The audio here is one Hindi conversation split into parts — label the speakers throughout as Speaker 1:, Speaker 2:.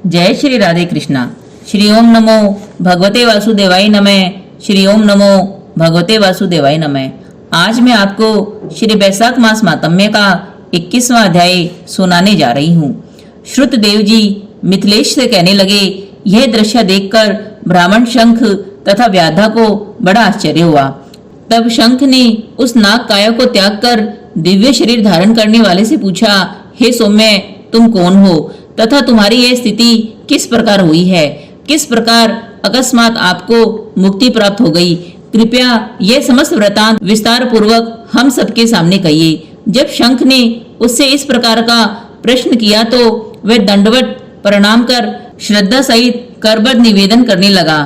Speaker 1: जय श्री राधे कृष्णा। श्री ओम नमो भगवते वासुदेवाय नमः। श्री ओम नमो भगवते वासुदेवाय नमः। आज मैं आपको श्री वैशाख मास मातम्य का 21वां अध्याय सुनाने जा रही हूँ। श्रुतदेव जी मिथिलेश से कहने लगे, यह दृश्य देखकर ब्राह्मण शंख तथा व्याधा को बड़ा आश्चर्य हुआ। तब शंख ने उस नाग काया को त्याग कर दिव्य शरीर धारण करने वाले से पूछा, हे सौम्य, तुम कौन हो तथा तुम्हारी यह स्थिति किस प्रकार हुई है? किस प्रकार अकस्मात आपको मुक्ति प्राप्त हो गई? कृपया यह समस्त वृतांत विस्तार पूर्वक हम सबके सामने कहिए। जब शंख ने उससे इस प्रकार का प्रश्न किया तो वह दंडवत प्रणाम कर श्रद्धा सहित करबद्ध निवेदन करने लगा।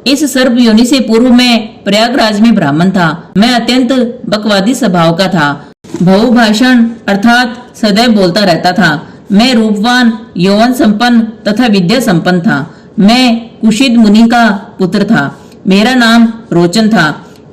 Speaker 1: इस सर्प योनि से पूर्व में प्रयागराज में ब्राह्मण था। मैं अत्यंत बकवादी स्वभाव का था। बहुभाषण अर्थात सदैव बोलता रहता था। मैं रूपवान, यौवन संपन्न तथा विद्या संपन्न था। मैं कुशिद मुनि का पुत्र था। मेरा नाम रोचन था।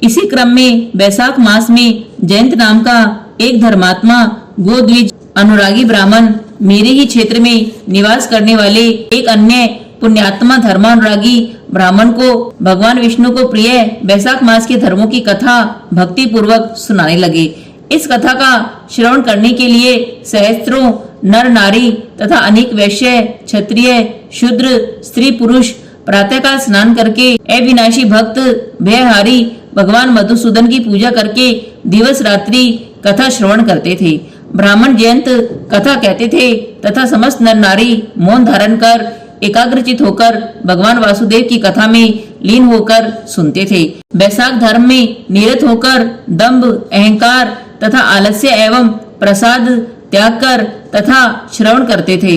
Speaker 1: इसी क्रम में वैशाख मास में जयंत नाम का एक धर्मात्मा गोद्विज अनुरागी ब्राह्मण मेरे ही क्षेत्र में निवास करने वाले एक अन्य पुण्यात्मा धर्मानुरागी ब्राह्मण को भगवान विष्णु को प्रिय वैशाख मास के धर्मों की कथा भक्ति पूर्वक सुनाने लगे। इस कथा का श्रवण करने के लिए सहस्त्रों नर नारी तथा अनेक वैश्य, क्षत्रिय, शूद्र, स्त्री पुरुष प्रातःकाल स्नान करके अविनाशी भक्त भयहारी भगवान मधुसूदन की पूजा करके दिवस रात्रि कथा श्रवण करते थे। ब्राह्मण जयंत कथा कहते थे तथा समस्त नर नारी मौन धारण कर एकाग्रचित होकर भगवान वासुदेव की कथा में लीन होकर सुनते थे। वैशाख धर्म में निरत होकर दंभ, अहंकार तथा आलस्य एवं प्रसाद त्याग कर तथा श्रवण करते थे।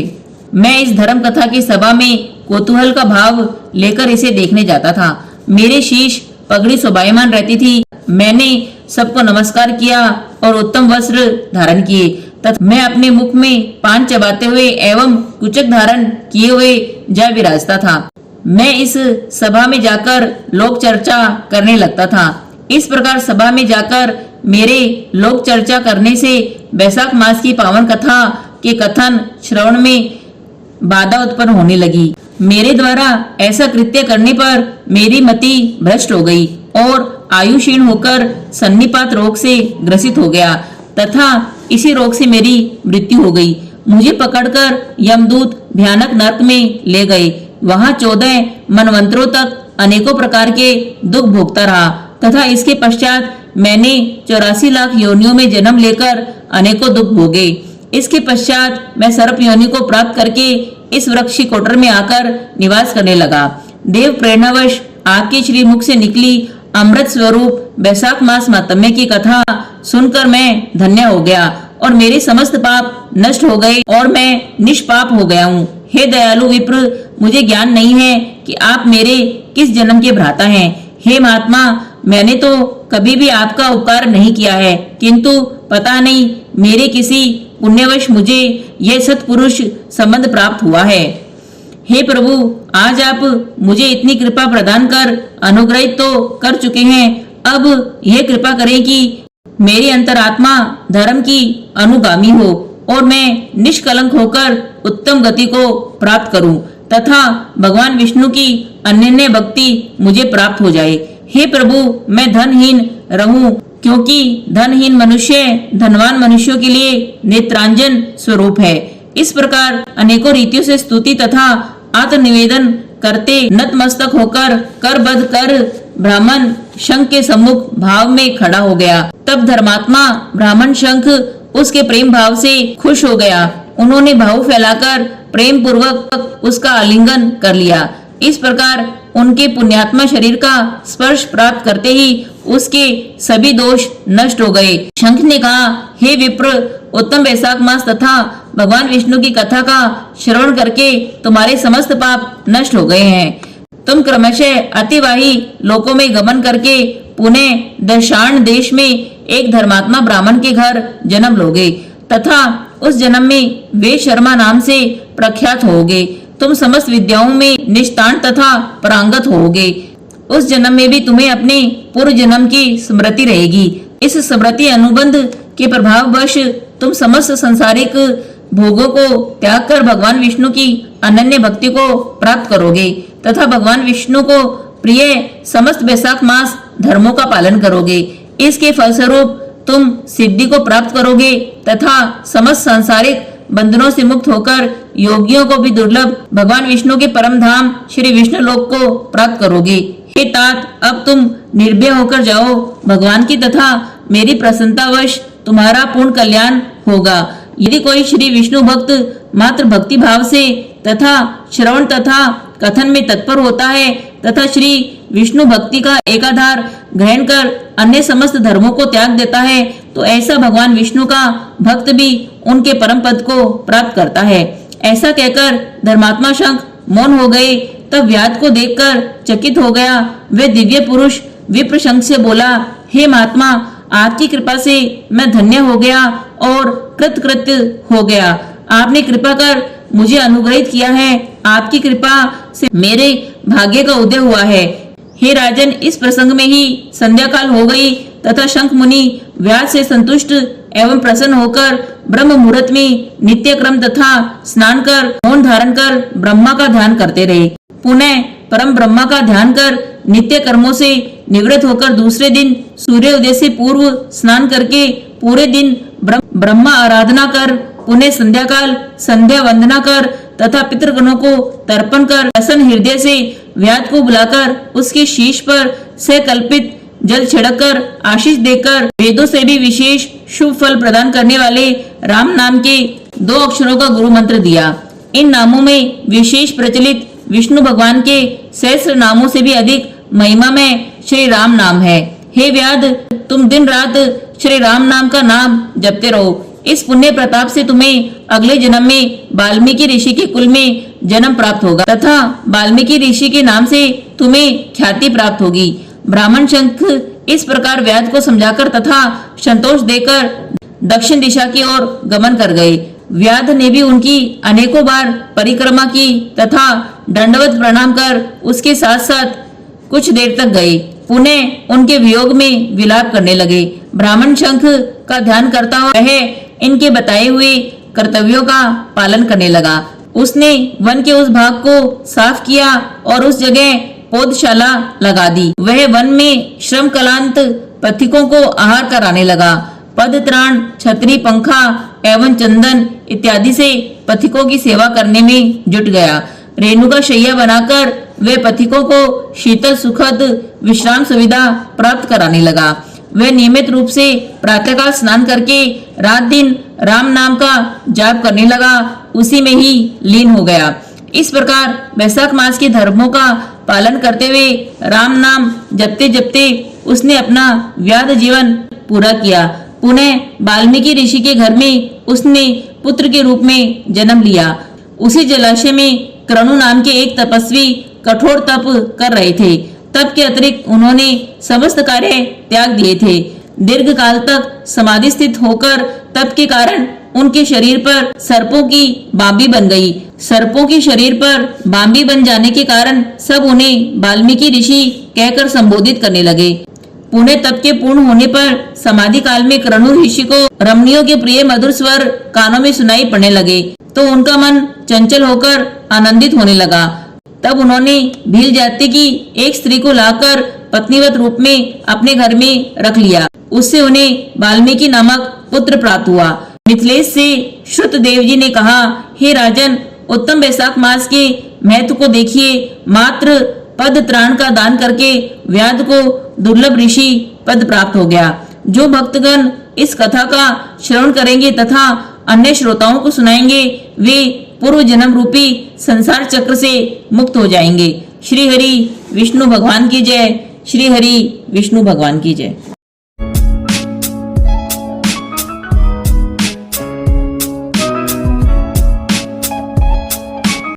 Speaker 1: मैं इस धर्म कथा की सभा में कौतूहल का भाव लेकर इसे देखने जाता था। मेरे शीश पगड़ी शोभायमान रहती थी। मैंने सबको नमस्कार किया और उत्तम वस्त्र धारण किए तथा मैं अपने मुख में पान चबाते हुए एवं कुचक धारण किए हुए जा विराजता था। मैं इस सभा में जाकर लोक चर्चा करने लगता था। इस प्रकार सभा में जाकर मेरे लोक चर्चा करने से वैशाख मास की पावन कथा के कथन श्रवण में बाधा उत्पन्न होने लगी। मेरे द्वारा ऐसा कृत्य करने पर मेरी मति भ्रष्ट हो गई और आयु क्षीण होकर सन्निपात रोग से ग्रसित हो गया तथा इसी रोग से मेरी मृत्यु हो गई। मुझे पकड़कर यमदूत भयानक नरक में ले गए। वहां 14 मनवंतरों तक अनेकों प्रकार के दुख भोगता रहा तथा इसके पश्चात मैंने 84 लाख योनियों में जन्म लेकर अनेकों दुख भोगे। इसके पश्चात मैं सर्प योनि को प्राप्त करके इस वृक्ष कोटर में आकर निवास करने लगा। देव प्रेरणावश आपके श्री मुख से निकली अमृत स्वरूप वैशाख मास मातम्य की कथा सुनकर मैं धन्य हो गया और मेरे समस्त पाप नष्ट हो गए और मैं निष्पाप हो गया हूँ। हे दयालु विप्र, मुझे ज्ञान नहीं है कि आप मेरे किस जन्म के भ्राता हैं। हे महात्मा, मैंने तो कभी भी आपका उपकार नहीं किया है, किंतु पता नहीं मेरे किसी पुण्यवश मुझे यह सत्पुरुष संबंध प्राप्त हुआ है। हे प्रभु, आज आप मुझे इतनी कृपा प्रदान कर अनुग्रहित तो कर चुके हैं। अब यह कृपा करें कि मेरी अंतरात्मा धर्म की अनुगामी हो और मैं निष्कलंक होकर उत्तम गति को प्राप्त करूं तथा भगवान विष्णु की अनन्य भक्ति मुझे प्राप्त हो जाए। हे प्रभु, मैं धनहीन रहूं क्योंकि धनहीन मनुष्य धनवान मनुष्यों के लिए नेत्रांजन स्वरूप है। इस प्रकार अनेकों रीतियों से स्तुति तथा आत्मनिवेदन करते नतमस्तक होकर करबद्ध कर ब्राह्मण शंख के सम्मुख भाव में खड़ा हो गया। तब धर्मात्मा ब्राह्मण शंख उसके प्रेम भाव से खुश हो गया। उन्होंने भाव फैलाकर प्रेम पूर्वक उसका आलिंगन कर लिया। इस प्रकार उनके पुण्यात्मा शरीर का स्पर्श प्राप्त करते ही उसके सभी दोष नष्ट हो गए। शंख ने कहा, हे विप्र, उत्तम वैशाख मास तथा भगवान विष्णु की कथा का श्रवण करके तुम्हारे समस्त पाप नष्ट हो गए हैं। तुम क्रमशः अतिवाही लोकों में गमन करके पुनः दशार्ण देश में एक धर्मात्मा ब्राह्मण के घर जन्म लोगे तथा उस जन्म में वे शर्मा नाम से प्रख्यात होगे। तुम समस्त विद्याओं में निष्णात तथा पारंगत होगे। उस जन्म में भी तुम्हें अपने पूर्व जन्म की स्मृति रहेगी। इस स्मृति अनुबंध के प्रभाववश तुम समस्त संसारिक भोगों को त्याग कर भगवान विष्णु की अनन्य भक्ति को प्राप्त करोगे तथा भगवान विष्णु को प्रिय समस्त वैशाख मास धर्मों का पालन करोगे। इसके फलस्वरूप तुम सिद्धि को प्राप्त करोगे तथा समस्त सांसारिक बंधनों से मुक्त होकर योगियों को भी दुर्लभ भगवान विष्णु के परम धाम श्री विष्णु लोक को प्राप्त करोगे। हे तात, अब तुम निर्भय होकर जाओ, भगवान की तथा मेरी प्रसन्नतावश तुम्हारा पूर्ण कल्याण होगा। यदि कोई श्री विष्णु भक्त मात्र भक्ति भाव से तथा श्रवण तथा कथन में तत्पर होता है तथा श्री विष्णु भक्ति का एकाधार ग्रहण कर अन्य समस्त धर्मों को त्याग देता है, तो ऐसा भगवान विष्णु का भक्त भी उनके परम पद को प्राप्त करता है। ऐसा कहकर धर्मात्मा शंख मौन हो गए। तब व्याध को देखकर चकित हो गया। वे दिव्य पुरुष विप्र शंख से बोला, हे महात्मा, आपकी कृपा से मैं धन्य हो गया और कृतकृत्य हो गया। आपने कृपा कर मुझे अनुग्रहित किया है। आपकी कृपा से मेरे भाग्य का उदय हुआ है। हे राजन, इस प्रसंग में ही संध्या काल हो गई तथा शंख मुनि व्यास से संतुष्ट एवं प्रसन्न होकर ब्रह्म मुहूर्त में नित्य क्रम तथा स्नान कर मौन धारण कर ब्रह्मा का ध्यान करते रहे। पुनः परम ब्रह्मा का ध्यान कर नित्य कर्मों से निवृत्त होकर दूसरे दिन सूर्योदय से पूर्व स्नान करके पूरे दिन ब्रह्मा आराधना कर पुनः संध्या काल संध्या वंदना कर तथा पितृगणों को तर्पण कर प्रसन्न हृदय से व्याध को बुलाकर उसके शीश पर सकल्पित जल छिड़ककर आशीष देकर वेदों से भी विशेष शुभ फल प्रदान करने वाले राम नाम के 2 अक्षरों का गुरु मंत्र दिया। इन नामों में विशेष प्रचलित विष्णु भगवान के सहस्त्र नामों से भी अधिक महिमा में श्री राम नाम है। हे व्याध, तुम दिन रात श्री राम नाम का नाम जपते रहो। इस पुण्य प्रताप से तुम्हें अगले जन्म में वाल्मीकि ऋषि के कुल में जन्म प्राप्त होगा तथा वाल्मीकि ऋषि के नाम से तुम्हें ख्याति प्राप्त होगी। ब्राह्मण शंख इस प्रकार व्याध को समझाकर तथा संतोष देकर दक्षिण दिशा की ओर गमन कर गए। व्याध ने भी उनकी अनेकों बार परिक्रमा की तथा दंडवत प्रणाम कर उसके साथ साथ कुछ देर तक गए। पुनः उनके वियोग में विलाप करने लगे। ब्राह्मण शंख का ध्यान करता हुआ वह इनके बताए हुए कर्तव्यों का पालन करने लगा। उसने वन के उस भाग को साफ किया और उस जगह पौधशाला लगा दी। वह वन में श्रम कलांत पथिकों को आहार कराने लगा। पद त्राण, छतरी, पंखा एवं चंदन इत्यादि से पथिकों की सेवा करने में जुट गया। रेणुका शैया बनाकर वे पथिकों को शीतल सुखद विश्राम सुविधा प्राप्त कराने लगा। वह नियमित रूप से प्रातःकाल स्नान करके रात दिन राम नाम का जाप करने लगा, उसी में ही लीन हो गया। इस प्रकार वैशाख मास के धर्मों का पालन करते हुए राम नाम जपते जपते उसने अपना व्याध जीवन पूरा किया। पुनः वाल्मीकि ऋषि के घर में उसने पुत्र के रूप में जन्म लिया। उसी जलाशय में क्रनु नाम के एक तपस्वी कठोर तप कर रहे थे। तप के अतिरिक्त उन्होंने समस्त कार्य त्याग दिए थे। दीर्घ काल तक समाधि स्थित होकर तप के कारण उनके शरीर पर सर्पों की बांबी बन गई। सर्पों के शरीर पर बांबी बन जाने के कारण सब उन्हें वाल्मीकि ऋषि कहकर संबोधित करने लगे। पुण्य तप के पूर्ण होने पर समाधि काल में क्रनु ऋषि को रमणियों के प्रिय मधुर स्वर कानों में सुनाई पड़ने लगे, तो उनका मन चंचल होकर आनंदित होने लगा। तब उन्होंने भील जाति की एक स्त्री को लाकर पत्नीवत रूप में अपने घर में रख लिया। उससे उन्हें वाल्मीकि नामक पुत्र प्राप्त हुआ। मिथिलेश से श्रुत देव जी ने कहा, हे राजन, उत्तम वैशाख मास के महत्व को देखिए। मात्र पद त्राण का दान करके व्याध को दुर्लभ ऋषि पद प्राप्त हो गया। जो भक्तगण इस कथा का श्रवण करेंगे तथा अन्य श्रोताओं को सुनाएंगे, वे पूर्व जन्म रूपी संसार चक्र से मुक्त हो जाएंगे। श्री हरि विष्णु भगवान की जय। श्री हरि विष्णु भगवान की जय।